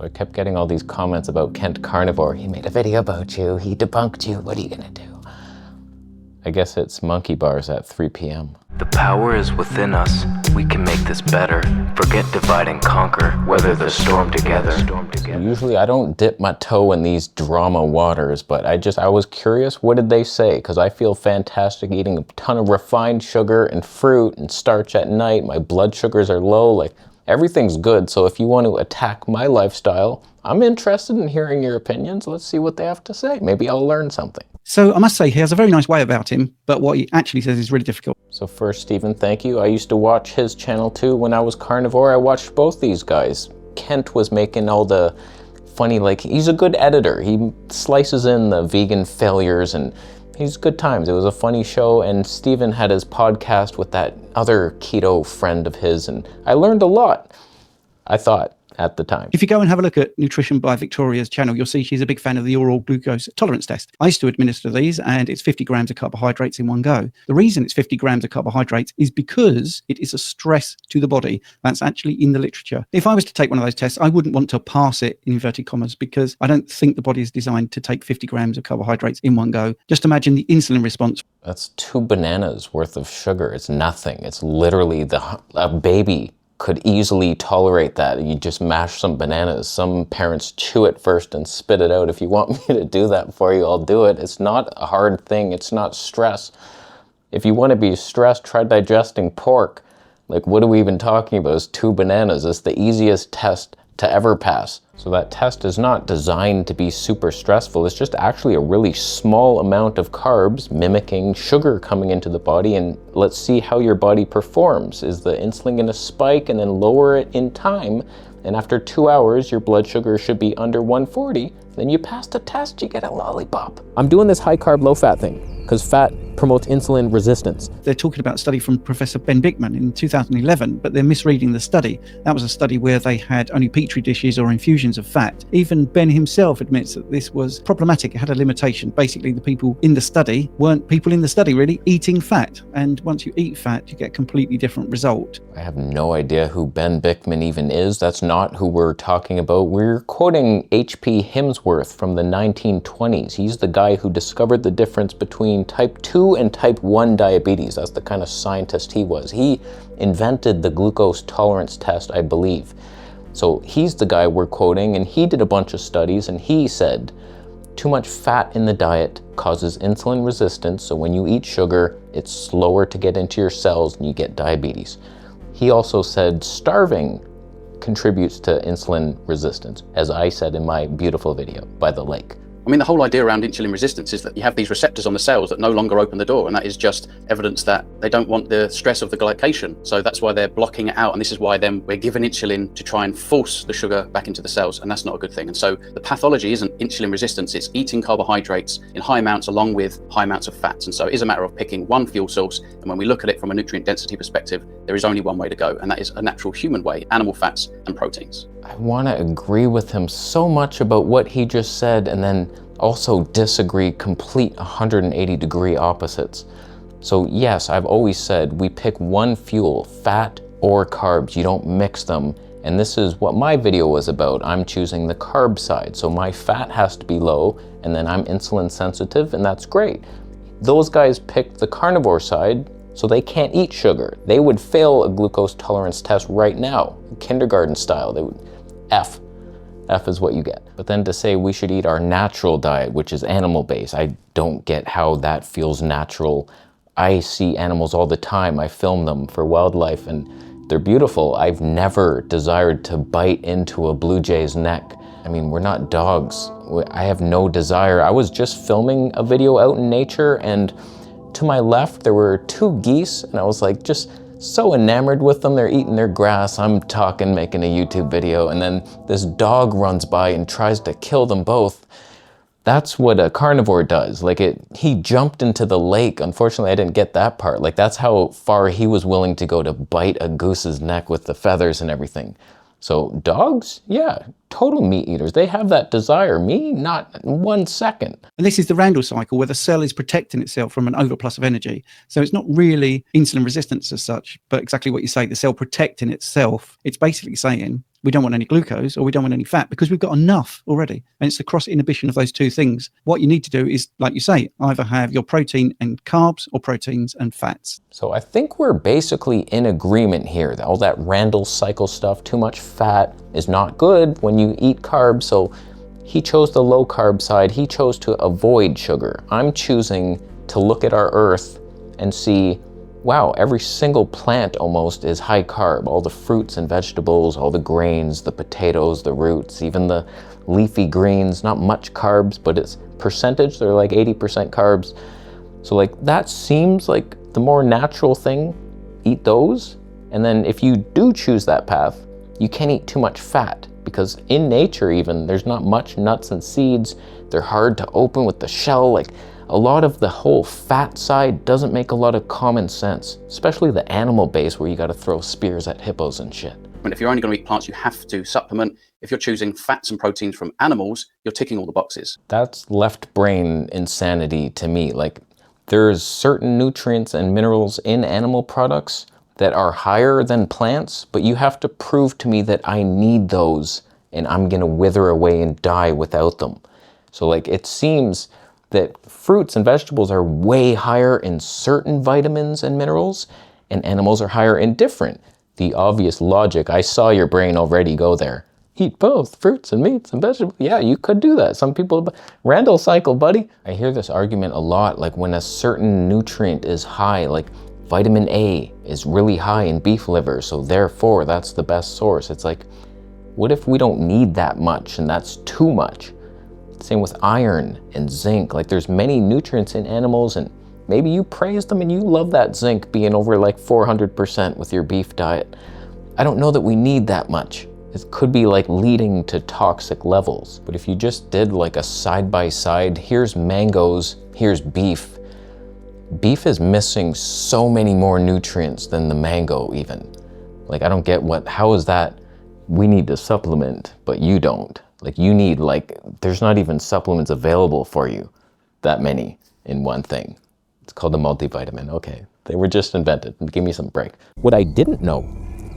So I kept getting all these comments about Kent Carnivore. He made a video about you, he debunked you, what are you gonna do? I guess it's monkey bars at 3 p.m. The power is within us. We can make this better. Forget divide and conquer. Weather the storm together. Usually I don't dip my toe in these drama waters, but I was curious, what did they say? Because I feel fantastic eating a ton of refined sugar and fruit and starch at night. My blood sugars are low, like everything's good. So if you want to attack my lifestyle, I'm interested in hearing your opinions. Let's see what they have to say. Maybe I'll learn something. So I must say, he has a very nice way about him, but what he actually says is really difficult. So first, Stephen, thank you. I used to watch his channel too. When I was carnivore, I watched both these guys. Kent was making all the funny, like, he's a good editor. He slices in the vegan failures and he's good times. It was a funny show. And Stephen had his podcast with that other keto friend of his. And I learned a lot, I thought, at the time. If you go and have a look at Nutrition by Victoria's channel, you'll see she's a big fan of the oral glucose tolerance test. I used to administer these, and it's 50 grams of carbohydrates in one go. The reason it's 50 grams of carbohydrates is because it is a stress to the body. That's actually in the literature. If I was to take one of those tests, I wouldn't want to pass it, in inverted commas, because I don't think the body is designed to take 50 grams of carbohydrates in one go. Just imagine the insulin response. That's 2 bananas worth of sugar. It's nothing. It's literally a baby could easily tolerate that. You just mash some bananas. Some parents chew it first and spit it out. If you want me to do that for you, I'll do it. It's not a hard thing. It's not stress. If you want to be stressed, try digesting pork. Like, what are we even talking about? It's 2 bananas. It's the easiest test to ever pass. So that test is not designed to be super stressful. It's just actually a really small amount of carbs mimicking sugar coming into the body, and let's see how your body performs. Is the insulin gonna spike and then lower it in time? And after 2 hours, your blood sugar should be under 140. Then you pass the test, you get a lollipop. I'm doing this high carb, low fat thing because fat promotes insulin resistance. They're talking about a study from Professor Ben Bickman in 2011, but they're misreading the study. That was a study where they had only petri dishes or infusions of fat. Even Ben himself admits that this was problematic. It had a limitation. Basically, the people in the study weren't people in the study really eating fat. And once you eat fat, you get a completely different result. I have no idea who Ben Bickman even is. That's not who we're talking about. We're quoting H.P. Hemsworth from the 1920s. He's the guy who discovered the difference between type 2 and type 1 diabetes. That's the kind of scientist he was. He invented the glucose tolerance test, I believe. So he's the guy we're quoting, and he did a bunch of studies, and he said too much fat in the diet causes insulin resistance. So when you eat sugar, it's slower to get into your cells and you get diabetes. He also said starving contributes to insulin resistance, as I said in my beautiful video by the lake. I mean, the whole idea around insulin resistance is that you have these receptors on the cells that no longer open the door, and that is just evidence that they don't want the stress of the glycation. So that's why they're blocking it out, and this is why then we're given insulin to try and force the sugar back into the cells, and that's not a good thing. And so the pathology isn't insulin resistance, it's eating carbohydrates in high amounts along with high amounts of fats. And so it is a matter of picking one fuel source, and when we look at it from a nutrient density perspective, there is only one way to go, and that is a natural human way: animal fats and proteins. I want to agree with him so much about what he just said, and then also disagree complete 180-degree opposites. So yes, I've always said we pick one fuel, fat or carbs. You don't mix them. And this is what my video was about. I'm choosing the carb side. So my fat has to be low, and then I'm insulin sensitive, and that's great. Those guys picked the carnivore side, so they can't eat sugar. They would fail a glucose tolerance test right now, kindergarten style. They would F is what you get. But then to say we should eat our natural diet, which is animal-based, I don't get how that feels natural. I see animals all the time. I film them for wildlife, and they're beautiful. I've never desired to bite into a blue jay's neck. I mean, we're not dogs. I have no desire. I was just filming a video out in nature, and to my left, there were 2 geese, and I was like, just so enamored with them. They're eating their grass. I'm talking, making a YouTube video, and then this dog runs by and tries to kill them both. That's what a carnivore does. Like, he jumped into the lake. Unfortunately, I didn't get that part. Like, that's how far he was willing to go to bite a goose's neck with the feathers and everything. So dogs, yeah, total meat eaters. They have that desire. Me, not 1 second. And this is the Randall cycle, where the cell is protecting itself from an overplus of energy. So it's not really insulin resistance as such, but exactly what you say, the cell protecting itself. It's basically saying, we don't want any glucose or we don't want any fat because we've got enough already. And it's the cross inhibition of those two things. What you need to do is, like you say, either have your protein and carbs or proteins and fats. So I think we're basically in agreement here that all that Randall cycle stuff, too much fat is not good when you eat carbs. So he chose the low carb side. He chose to avoid sugar. I'm choosing to look at our earth and see, wow, every single plant almost is high carb. All the fruits and vegetables, all the grains, the potatoes, the roots, even the leafy greens, not much carbs, but it's percentage, they're like 80% carbs. So like that seems like the more natural thing, eat those. And then if you do choose that path, you can't eat too much fat because in nature even, there's not much nuts and seeds. They're hard to open with the shell. Like a lot of the whole fat side doesn't make a lot of common sense, especially the animal base where you got to throw spears at hippos and shit. And if you're only going to eat plants, you have to supplement. If you're choosing fats and proteins from animals, you're ticking all the boxes. That's left brain insanity to me. Like there's certain nutrients and minerals in animal products that are higher than plants, but you have to prove to me that I need those and I'm going to wither away and die without them. So like it seems that fruits and vegetables are way higher in certain vitamins and minerals, and animals are higher in different. The obvious logic, I saw your brain already go there. Eat both fruits and meats and vegetables. Yeah, you could do that. Some people, Randall cycle, buddy. I hear this argument a lot, like when a certain nutrient is high, like vitamin A is really high in beef liver, so therefore that's the best source. It's like, what if we don't need that much and that's too much? Same with iron and zinc. Like there's many nutrients in animals and maybe you praise them and you love that zinc being over like 400% with your beef diet. I don't know that we need that much. It could be like leading to toxic levels. But if you just did like a side-by-side, here's mangoes, here's beef. Beef is missing so many more nutrients than the mango even. Like I don't get how is that we need to supplement, but you don't. Like you need there's not even supplements available for you, that many in one thing. It's called a multivitamin. Okay, they were just invented. Give me some break. What I didn't know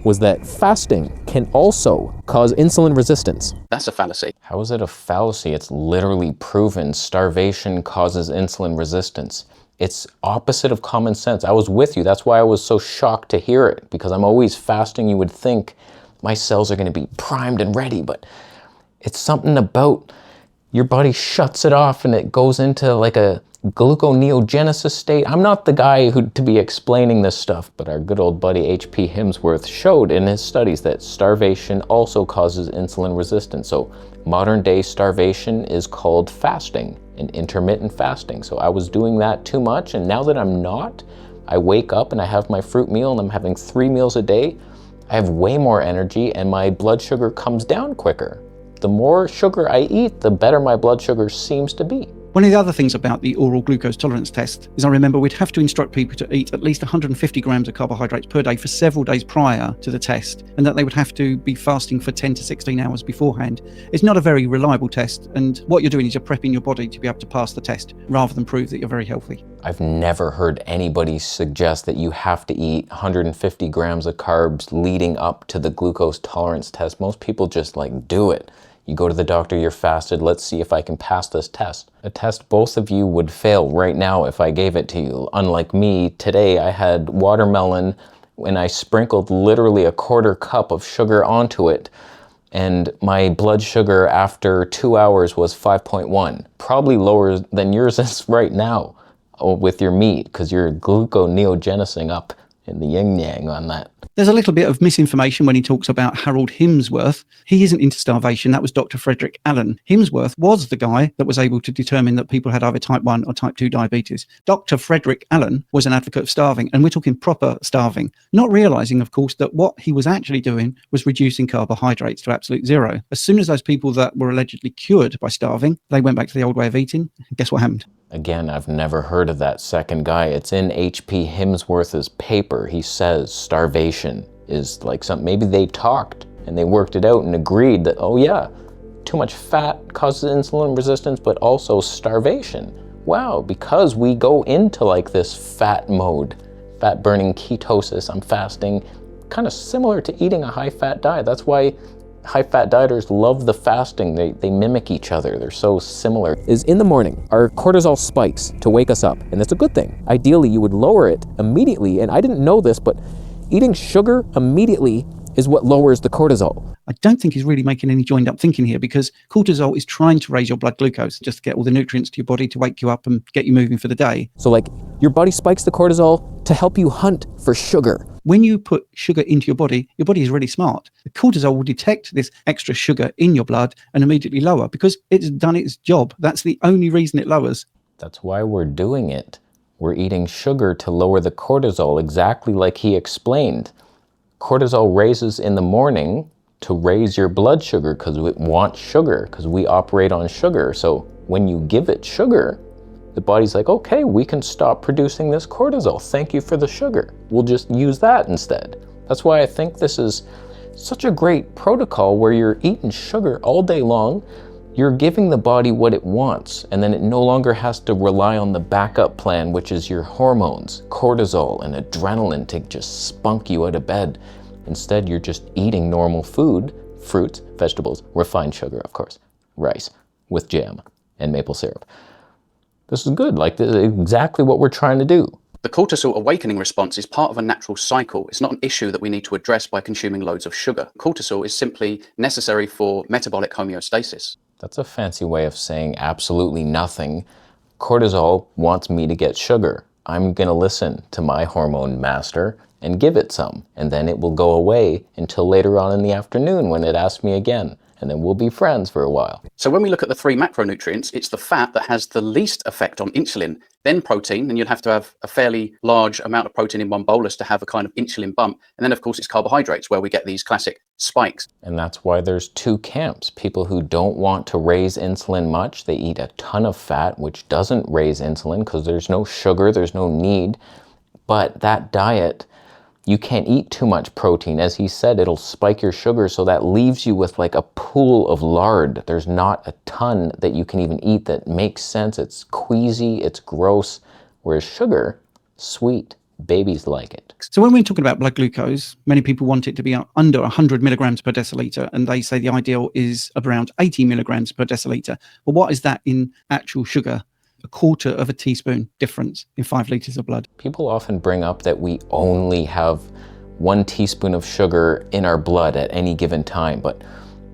was that fasting can also cause insulin resistance. That's a fallacy. How is it a fallacy? It's literally proven starvation causes insulin resistance. It's opposite of common sense. I was with you. That's why I was so shocked to hear it, because I'm always fasting. You would think my cells are going to be primed and ready, but it's something about your body shuts it off and it goes into like a gluconeogenesis state. I'm not the guy to be explaining this stuff, but our good old buddy H.P. Hemsworth showed in his studies that starvation also causes insulin resistance. So modern day starvation is called fasting and intermittent fasting. So I was doing that too much, and now that I'm not, I wake up and I have my fruit meal and I'm having 3 meals a day. I have way more energy and my blood sugar comes down quicker. The more sugar I eat, the better my blood sugar seems to be. One of the other things about the oral glucose tolerance test is I remember we'd have to instruct people to eat at least 150 grams of carbohydrates per day for several days prior to the test, and that they would have to be fasting for 10 to 16 hours beforehand. It's not a very reliable test, and what you're doing is you're prepping your body to be able to pass the test rather than prove that you're very healthy. I've never heard anybody suggest that you have to eat 150 grams of carbs leading up to the glucose tolerance test. Most people just do it. You go to the doctor, you're fasted, let's see if I can pass this test. A test both of you would fail right now if I gave it to you. Unlike me, today I had watermelon and I sprinkled literally a 1/4 cup of sugar onto it, and my blood sugar after 2 hours was 5.1. Probably lower than yours is right now with your meat, because you're gluconeogenesing up in the yin-yang on that. There's a little bit of misinformation when he talks about Harold Hemsworth. He isn't into starvation. That was Dr. Frederick Allen. Hemsworth was the guy that was able to determine that people had either type 1 or type 2 diabetes. Dr. Frederick Allen was an advocate of starving, and we're talking proper starving, not realizing, of course, that what he was actually doing was reducing carbohydrates to absolute zero. As soon as those people that were allegedly cured by starving, they went back to the old way of eating. Guess what happened? Again, I've never heard of that second guy. It's in H.P. Hemsworth's paper. He says starvation is something, maybe they talked and they worked it out and agreed that, oh yeah, too much fat causes insulin resistance, but also starvation. Wow, because we go into this fat mode, fat burning ketosis, I'm fasting, kind of similar to eating a high fat diet. That's why high-fat dieters love the fasting. They mimic each other. They're so similar. Is in the morning, our cortisol spikes to wake us up, and that's a good thing. Ideally, you would lower it immediately, and I didn't know this, but eating sugar immediately is what lowers the cortisol. I don't think he's really making any joined up thinking here, because cortisol is trying to raise your blood glucose just to get all the nutrients to your body to wake you up and get you moving for the day. So like your body spikes the cortisol to help you hunt for sugar. When you put sugar into your body is really smart. The cortisol will detect this extra sugar in your blood and immediately lower because it's done its job. That's the only reason it lowers. That's why we're doing it. We're eating sugar to lower the cortisol, exactly like he explained. Cortisol raises in the morning to raise your blood sugar because it wants sugar, because we operate on sugar. So when you give it sugar, the body's like, okay, we can stop producing this cortisol. Thank you for the sugar. We'll just use that instead. That's why I think this is such a great protocol where you're eating sugar all day long. You're giving the body what it wants, and then it no longer has to rely on the backup plan, which is your hormones, cortisol and adrenaline, to just spunk you out of bed. Instead, you're just eating normal food, fruits, vegetables, refined sugar, of course, rice with jam and maple syrup. This is good. Like, this is exactly what we're trying to do. The cortisol awakening response is part of a natural cycle. It's not an issue that we need to address by consuming loads of sugar. Cortisol is simply necessary for metabolic homeostasis. That's a fancy way of saying absolutely nothing. Cortisol wants me to get sugar. I'm going to listen to my hormone master and give it some, and then it will go away until later on in the afternoon when it asks me again, and then we'll be friends for a while. So when we look at the 3 macronutrients, it's the fat that has the least effect on insulin, then protein, and you'd have to have a fairly large amount of protein in one bolus to have a kind of insulin bump, and then of course it's carbohydrates where we get these classic spikes. And that's why there's 2 camps. People who don't want to raise insulin much, they eat a ton of fat, which doesn't raise insulin because there's no sugar, there's no need. But that diet, you can't eat too much protein. As he said, it'll spike your sugar, so that leaves you with like a pool of lard. There's not a ton that you can even eat that makes sense. It's queasy, it's gross, whereas sugar, sweet. Babies like it. So when we're talking about blood glucose, many people want it to be under 100 milligrams per deciliter, and they say the ideal is around 80 milligrams per deciliter. Well, what is that in actual sugar? A quarter of a teaspoon difference in 5 liters of blood. People often bring up that we only have 1 teaspoon of sugar in our blood at any given time, but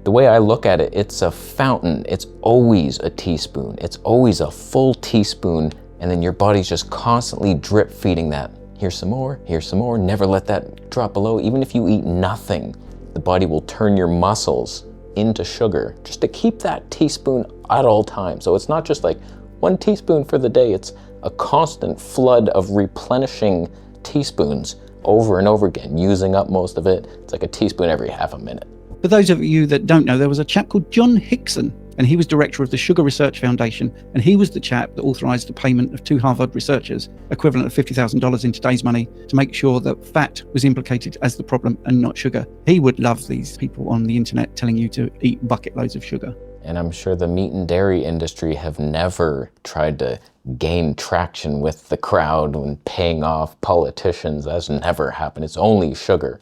the way I look at it, it's a fountain. It's always a teaspoon. It's always a full teaspoon, and then your body's just constantly drip feeding that. Here's some more, never let that drop below. Even if you eat nothing, the body will turn your muscles into sugar just to keep that teaspoon at all times. So it's not just like 1 teaspoon for the day, it's a constant flood of replenishing teaspoons over and over again, using up most of it. It's like a teaspoon every half a minute. For those of you that don't know, there was a chap called John Hickson, and he was director of the Sugar Research Foundation, and he was the chap that authorized the payment of 2 Harvard researchers, equivalent of $50,000 in today's money, to make sure that fat was implicated as the problem and not sugar. He would love these people on the internet telling you to eat bucket loads of sugar. And I'm sure the meat and dairy industry have never tried to gain traction with the crowd when paying off politicians. That's never happened. It's only sugar.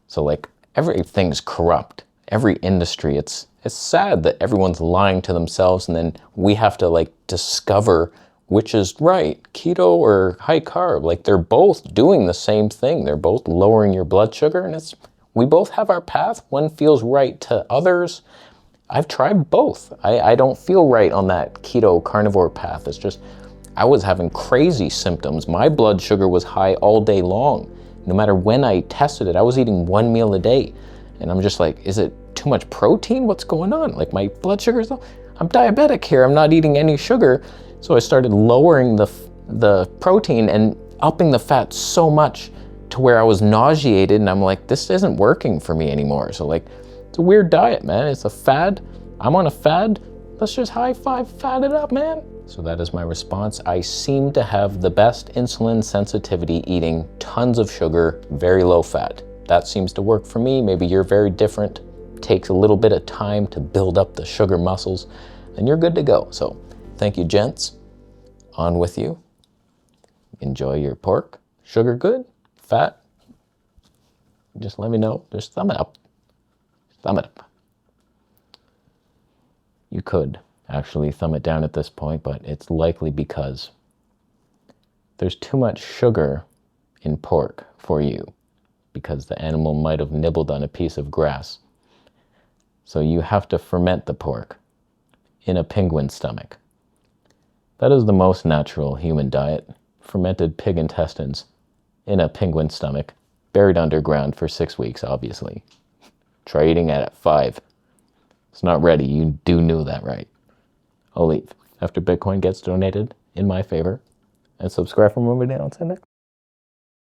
So like everything's corrupt. Every industry, it's sad that everyone's lying to themselves, and then we have to like discover which is right, keto or high carb. Like they're both doing the same thing. They're both lowering your blood sugar, and we both have our path. One feels right to others. I've tried both. I don't feel right on that keto carnivore path. It's just, I was having crazy symptoms. My blood sugar was high all day long. No matter when I tested it, I was eating 1 meal a day. And I'm just like, is it too much protein? What's going on? Like my blood sugar is, I'm diabetic here. I'm not eating any sugar. So I started lowering the protein and upping the fat so much to where I was nauseated. And I'm like, this isn't working for me anymore. So like, it's a weird diet, man. It's a fad. I'm on a fad. Let's just high five, fat it up, man. So that is my response. I seem to have the best insulin sensitivity eating tons of sugar, very low fat. That seems to work for me. Maybe you're very different. Takes a little bit of time to build up the sugar muscles, and you're good to go. So thank you, gents. On with you. Enjoy your pork. Sugar good? Fat? Just let me know. Just thumb it up. Thumb it up. You could actually thumb it down at this point, but it's likely because there's too much sugar in pork for you, because the animal might have nibbled on a piece of grass. So you have to ferment the pork in a penguin's stomach. That is the most natural human diet. Fermented pig intestines in a penguin's stomach, buried underground for 6 weeks, obviously. Try eating it at 5. It's not ready. You do know that, right? I'll leave after Bitcoin gets donated in my favor. And subscribe for more videos next.